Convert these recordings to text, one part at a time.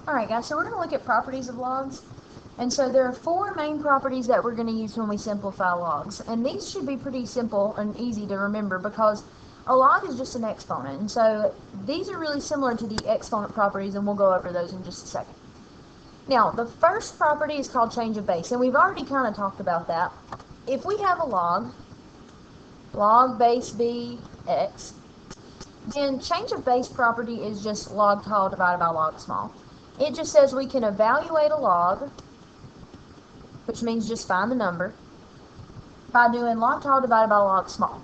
Alright guys, so we're going to look at properties of logs. And so there are four main properties that we're going to use when we simplify logs. And these should be pretty simple and easy to remember because a log is just an exponent. And so these are really similar to the exponent properties, and we'll go over those in just a second. Now, the first property is called change of base, and we've already kind of talked about that. If we have a log base b x, then change of base property is just log tall divided by log small. It just says we can evaluate a log, which means just find the number, by doing log tall divided by log small.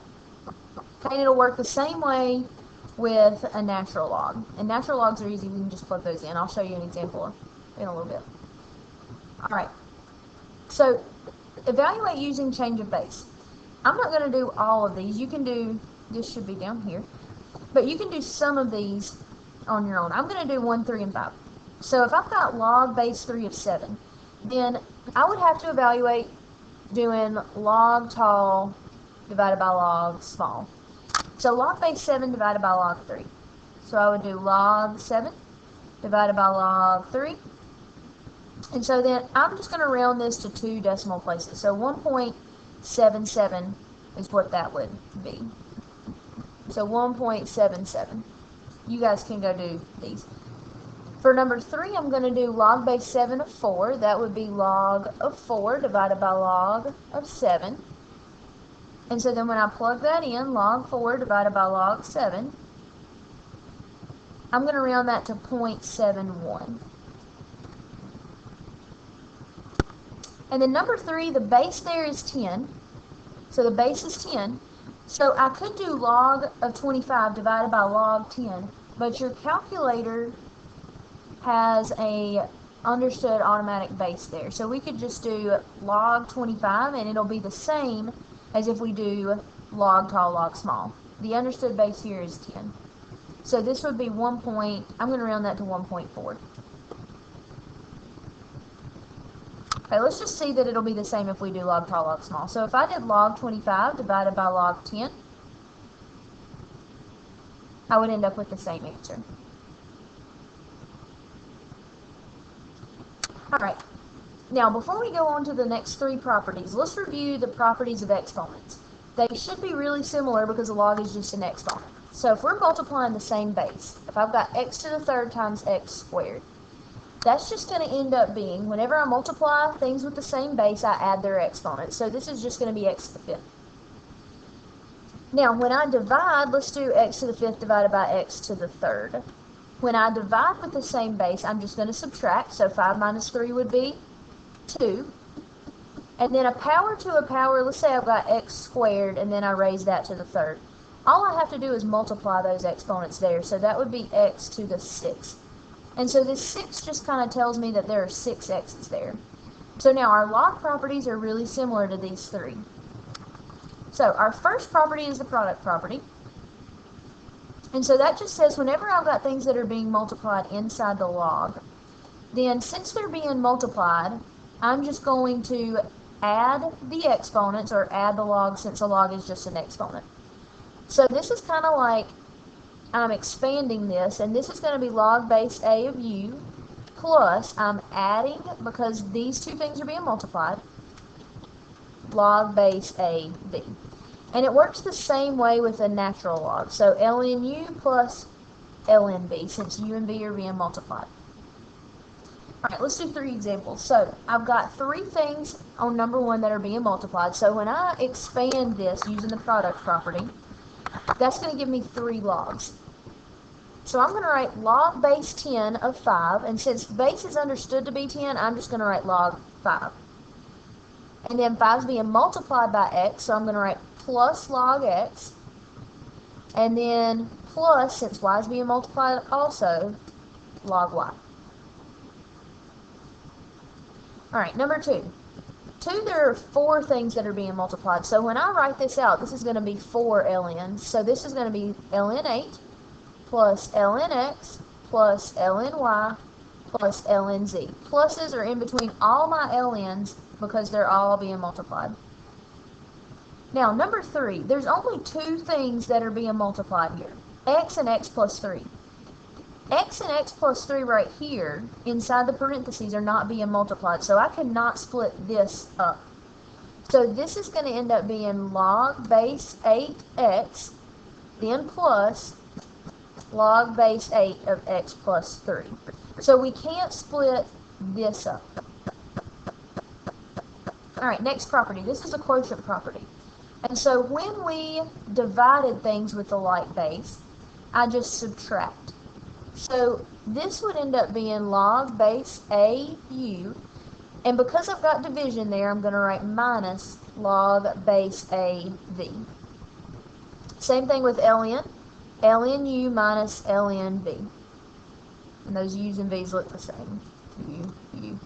Okay, and it'll work the same way with a natural log. And natural logs are easy, we can just plug those in. I'll show you an example in a little bit. Alright, so evaluate using change of base. I'm not going to do all of these. You can do, this should be down here, but you can do some of these on your own. I'm going to do 1, 3, and 5. So if I've got log base 3 of 7, then I would have to evaluate doing log tall divided by log small. So log base 7 divided by log 3. So I would do log 7 divided by log 3. And so then I'm just going to round this to 2 decimal places. So 1.77 is what that would be. So 1.77. You guys can go do these. For number 3, I'm going to do log base 7 of 4. That would be log of 4 divided by log of 7. And so then when I plug that in, log 4 divided by log 7, I'm going to round that to 0.71. And then number 3, the base there is 10. So the base is 10. So I could do log of 25 divided by log 10, but your calculator has a understood automatic base there. So we could just do log 25 and it'll be the same as if we do log tall, log small. The understood base here is 10. So this would be I'm going to round that to 1.4. Okay, let's just see that it'll be the same if we do log tall, log small. So if I did log 25 divided by log 10, I would end up with the same answer. Alright, now before we go on to the next 3 properties, let's review the properties of exponents. They should be really similar because a log is just an exponent. So if we're multiplying the same base, if I've got x to the 3rd times x squared, that's just going to end up being, whenever I multiply things with the same base, I add their exponents. So this is just going to be x to the 5th. Now when I divide, let's do x to the 5th divided by x to the 3rd. When I divide with the same base, I'm just going to subtract. So 5 minus 3 would be 2. And then a power to a power, let's say I've got x squared, and then I raise that to the 3rd. All I have to do is multiply those exponents there. So that would be x to the 6th. And so this 6 just kind of tells me that there are 6 x's there. So now our log properties are really similar to these 3. So our first property is the product property. And so that just says whenever I've got things that are being multiplied inside the log, then since they're being multiplied, I'm just going to add the exponents, or add the log since a log is just an exponent. So this is kind of like I'm expanding this, and this is going to be log base a of u plus I'm adding, because these two things are being multiplied, log base a b. And it works the same way with a natural log. So ln u plus ln b, since u and b are being multiplied. Alright, let's do 3 examples. So I've got 3 things on number 1 that are being multiplied. So when I expand this using the product property, that's going to give me 3 logs. So I'm going to write log base 10 of 5, and since base is understood to be 10, I'm just going to write log 5. And then 5 is being multiplied by x, so I'm going to write plus log x, and then plus, since y is being multiplied also, log y. Alright, number 2. There are 4 things that are being multiplied. So when I write this out, this is going to be 4 ln's. So this is going to be ln 8 plus ln x plus ln y plus ln z. Pluses are in between all my ln's because they're all being multiplied. Now, number 3, there's only 2 things that are being multiplied here, x and x plus 3. x and x plus 3 right here inside the parentheses are not being multiplied, so I cannot split this up. So this is going to end up being log base 8x, then plus log base 8 of x plus 3. So we can't split this up. Alright, next property. This is a quotient property. And so when we divided things with the like base, I just subtract. So this would end up being log base AU. And because I've got division there, I'm going to write minus log base AV. Same thing with ln. ln U minus ln V. And those U's and V's look the same. U.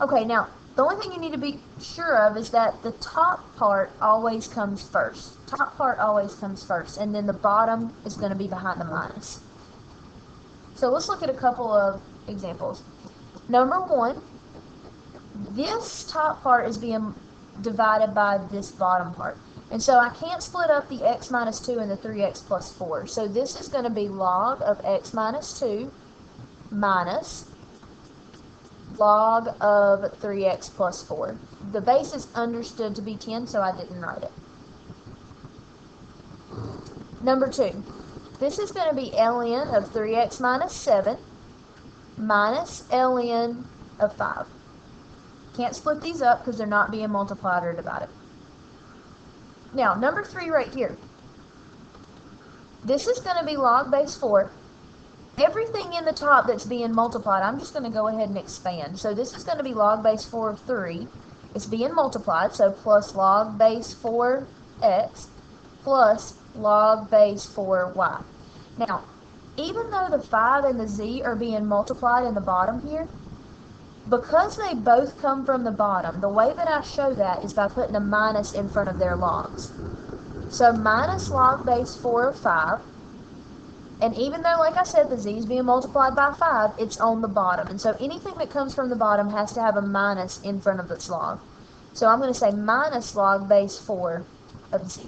Okay, now, the only thing you need to be sure of is that the top part always comes first. Top part always comes first, and then the bottom is going to be behind the minus. So let's look at a couple of examples. Number 1, this top part is being divided by this bottom part. And so I can't split up the x minus 2 and the 3x plus 4. So this is going to be log of x minus 2 minus log of 3x plus 4. The base is understood to be 10, so I didn't write it. Number 2, this is going to be ln of 3x minus 7 minus ln of 5. Can't split these up because they're not being multiplied or divided. Now, number 3 right here. This is going to be log base 4. Everything in the top that's being multiplied, I'm just going to go ahead and expand. So this is going to be log base 4 of 3. It's being multiplied, so plus log base 4x plus log base 4y. Now, even though the 5 and the z are being multiplied in the bottom here, because they both come from the bottom, the way that I show that is by putting a minus in front of their logs. So minus log base 4 of 5, and even though, like I said, the z is being multiplied by 5, it's on the bottom. And so anything that comes from the bottom has to have a minus in front of its log. So I'm going to say minus log base 4 of z.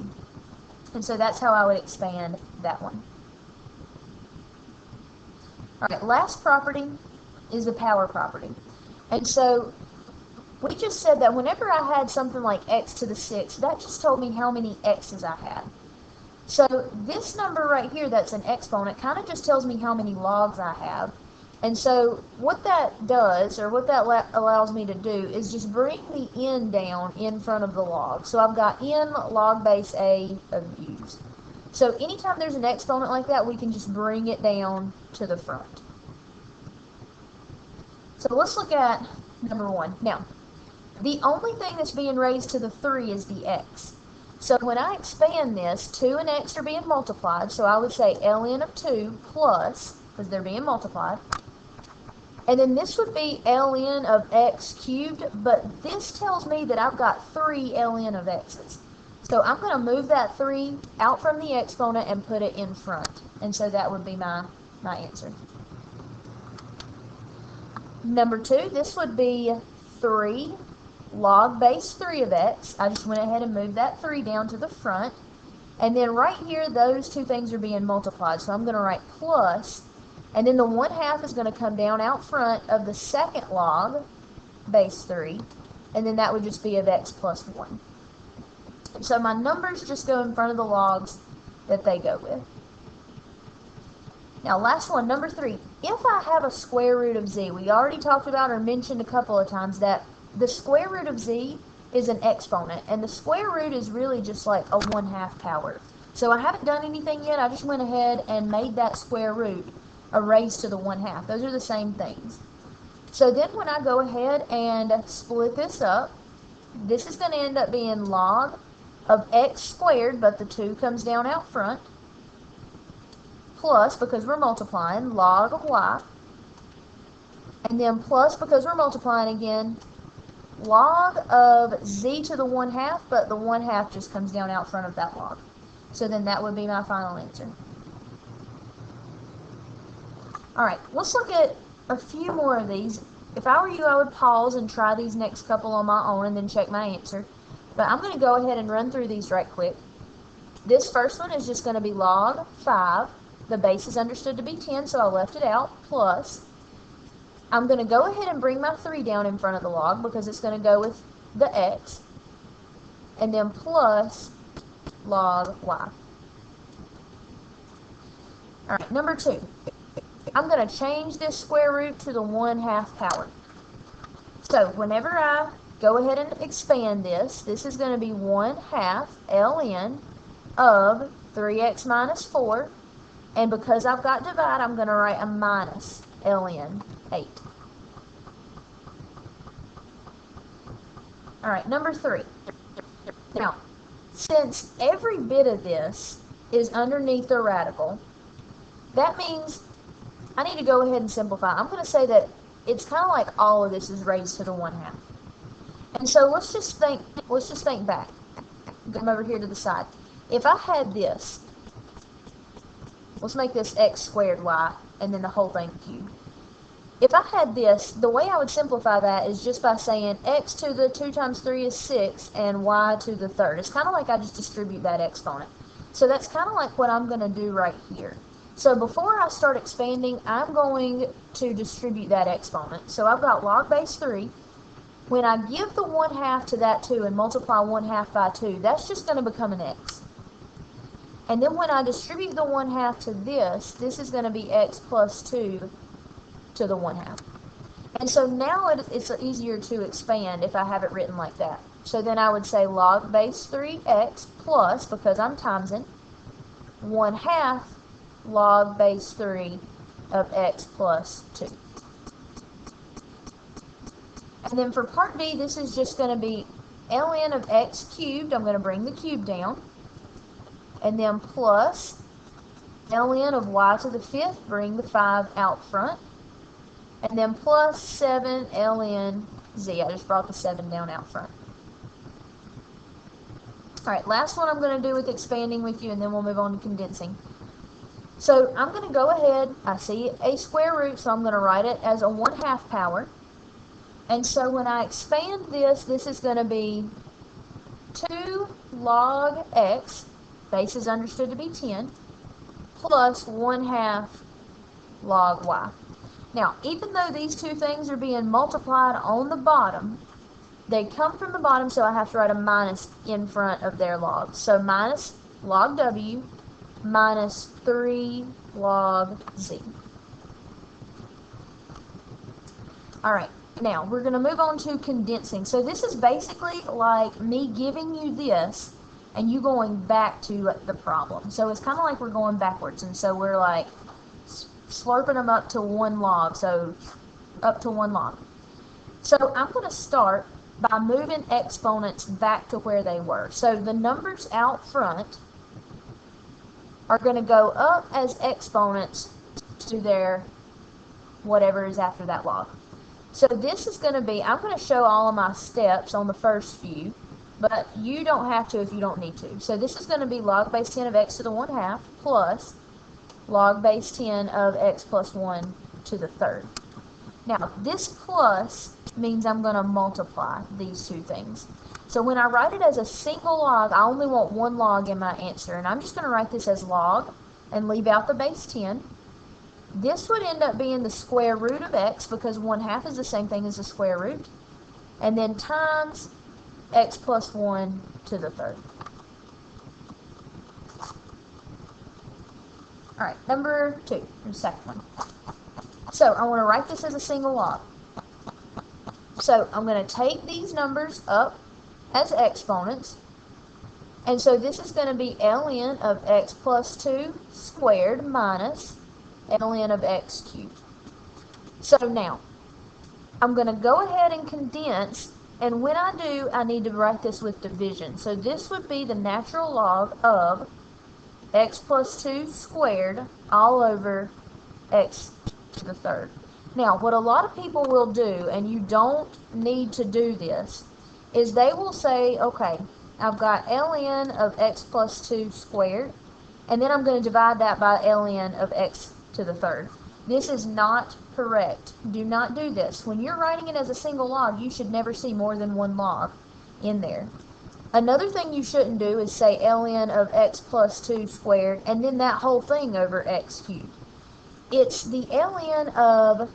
And so that's how I would expand that one. Alright, last property is the power property. And so we just said that whenever I had something like x to the 6, that just told me how many x's I had. So this number right here that's an exponent kind of just tells me how many logs I have. And so what that does, or what that allows me to do, is just bring the n down in front of the log. So I've got n log base a of u's. So anytime there's an exponent like that, we can just bring it down to the front. So let's look at number 1. Now, the only thing that's being raised to the 3 is the x. So when I expand this, 2 and x are being multiplied, so I would say ln of 2 plus, because they're being multiplied. And then this would be ln of x cubed, but this tells me that I've got 3 ln of x's. So I'm going to move that 3 out from the exponent and put it in front. And so that would be my answer. Number 2, this would be 3 log base 3 of x. I just went ahead and moved that 3 down to the front. And then right here, those two things are being multiplied. So I'm going to write plus, and then the 1/2 is going to come down out front of the second log base 3. And then that would just be of x plus 1. So my numbers just go in front of the logs that they go with. Now, last one, number 3. If I have a square root of z, we already talked about or mentioned a couple of times that the square root of z is an exponent, and the square root is really just like a 1/2 power. So I haven't done anything yet. I just went ahead and made that square root a raised to the 1/2. Those are the same things. So then when I go ahead and split this up, this is going to end up being log of x squared, but the 2 comes down out front, plus, because we're multiplying, log of y, and then plus, because we're multiplying again, log of z to the 1/2, but the 1/2 just comes down out front of that log. So then that would be my final answer. Alright, let's look at a few more of these. If I were you, I would pause and try these next couple on my own and then check my answer. But I'm going to go ahead and run through these right quick. This first one is just going to be log 5 The base is understood to be 10, so I left it out, plus. I'm going to go ahead and bring my 3 down in front of the log because it's going to go with the x, and then plus log y. Alright, number 2. I'm going to change this square root to the 1/2 power. So whenever I go ahead and expand this, this is going to be 1/2 ln of 3x minus 4, and because I've got divide, I'm going to write a minus ln 8. Alright, number 3. Now, since every bit of this is underneath the radical, that means I need to go ahead and simplify. I'm going to say that it's kind of like all of this is raised to the 1/2. And so let's just think back. Come over here to the side. If I had this, let's make this x squared y, and then the whole thing cubed. If I had this, the way I would simplify that is just by saying x to the 2 times 3 is 6, and y to the 3rd. It's kind of like I just distribute that exponent. So that's kind of like what I'm going to do right here. So before I start expanding, I'm going to distribute that exponent. So I've got log base 3. When I give the 1/2 to that 2 and multiply 1/2 by 2, that's just going to become an x. And then when I distribute the 1/2 to this is going to be x plus 2 to the 1/2. And so now it's easier to expand if I have it written like that. So then I would say log base 3x plus, because I'm timesing, 1/2 log base 3 of x plus 2. And then for part B, this is just going to be ln of x cubed. I'm going to bring the cube down. And then plus ln of y to the 5th, bring the 5 out front. And then plus 7 ln z. I just brought the 7 down out front. Alright, last one I'm going to do with expanding with you, and then we'll move on to condensing. So I'm going to go ahead, I see a square root, so I'm going to write it as a 1/2 power. And so when I expand this is going to be 2 log x, base is understood to be 10, plus 1/2 log y. Now, even though these two things are being multiplied on the bottom, they come from the bottom, so I have to write a minus in front of their log. So minus log w minus 3 log z. Alright, now we're going to move on to condensing. So this is basically like me giving you this and you going back to the problem. So it's kind of like we're going backwards, and so we're like slurping them up to 1 log, so up to 1 log. So I'm going to start by moving exponents back to where they were. So the numbers out front are going to go up as exponents to their whatever is after that log. So this is going to be, I'm going to show all of my steps on the first few, but you don't have to if you don't need to. So this is going to be log base 10 of x to the 1/2 plus log base 10 of x plus 1 to the 3rd. Now, this plus means I'm going to multiply these two things. So when I write it as a single log, I only want 1 log in my answer, and I'm just going to write this as log and leave out the base 10. This would end up being the square root of x, because 1/2 is the same thing as the square root, and then times x plus 1 to the 3rd. Alright, number 2, the second one. So I want to write this as a single log. So I'm going to take these numbers up as exponents, and so this is going to be ln of x plus 2 squared minus ln of x cubed. So now, I'm going to go ahead and condense, and when I do, I need to write this with division. So this would be the natural log of x plus 2 squared all over x to the 3rd. Now, what a lot of people will do, and you don't need to do this, is they will say, okay, I've got ln of x plus 2 squared, and then I'm going to divide that by ln of x to the 3rd. This is not correct. Do not do this. When you're writing it as a single log, you should never see more than 1 log in there. Another thing you shouldn't do is say ln of x plus 2 squared and then that whole thing over x cubed. It's the ln of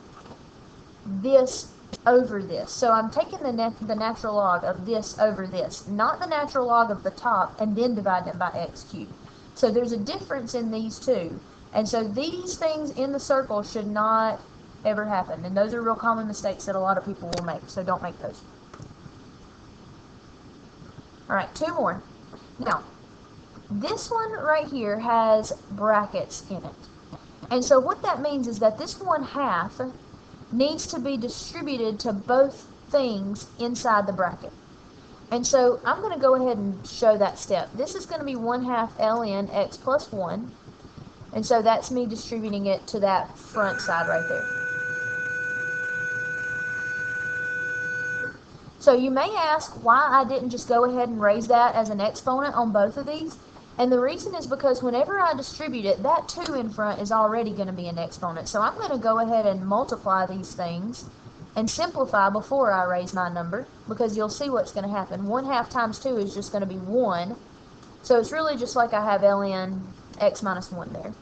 this over this. So I'm taking the natural log of this over this, not the natural log of the top, and then dividing it by x cubed. So there's a difference in these two. And so these things in the circle should not ever happen. And those are real common mistakes that a lot of people will make, so don't make those. Alright, two more. Now, this one right here has brackets in it. And so what that means is that this 1/2 needs to be distributed to both things inside the bracket. And so I'm going to go ahead and show that step. This is going to be 1/2 ln x plus 1. And so that's me distributing it to that front side right there. So you may ask why I didn't just go ahead and raise that as an exponent on both of these. And the reason is because whenever I distribute it, that 2 in front is already going to be an exponent. So I'm going to go ahead and multiply these things and simplify before I raise my number, because you'll see what's going to happen. 1/2 times 2 is just going to be 1. So it's really just like I have ln x minus 1 there.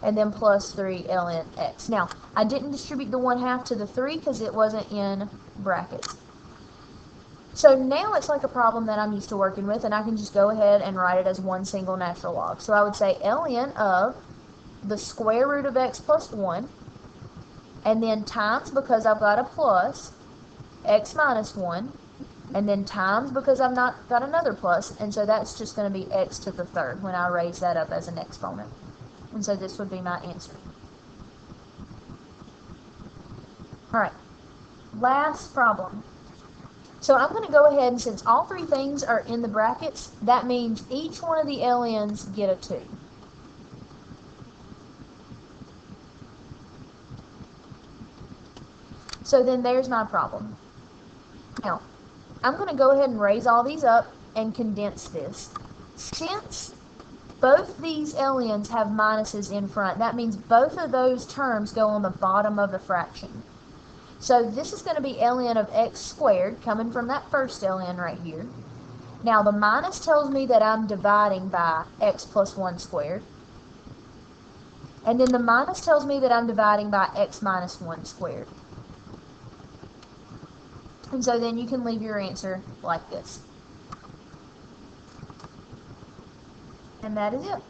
And then plus 3 ln x. Now, I didn't distribute the 1/2 to the 3 because it wasn't in brackets. So now it's like a problem that I'm used to working with, and I can just go ahead and write it as one single natural log. So I would say ln of the square root of x plus 1, and then times, because I've got a plus, x minus 1, and then times because I've not got another plus, and so that's just going to be x to the third when I raise that up as an exponent. And so this would be my answer. Alright, last problem. So I'm going to go ahead, and since all three things are in the brackets, that means each one of the ln's get a 2. So then there's my problem. Now, I'm going to go ahead and raise all these up and condense this. Since both these ln's have minuses in front, that means both of those terms go on the bottom of the fraction. So this is going to be ln of x squared, coming from that first ln right here. Now the minus tells me that I'm dividing by x plus 1 squared. And then the minus tells me that I'm dividing by x minus 1 squared. And so then you can leave your answer like this. And that is it.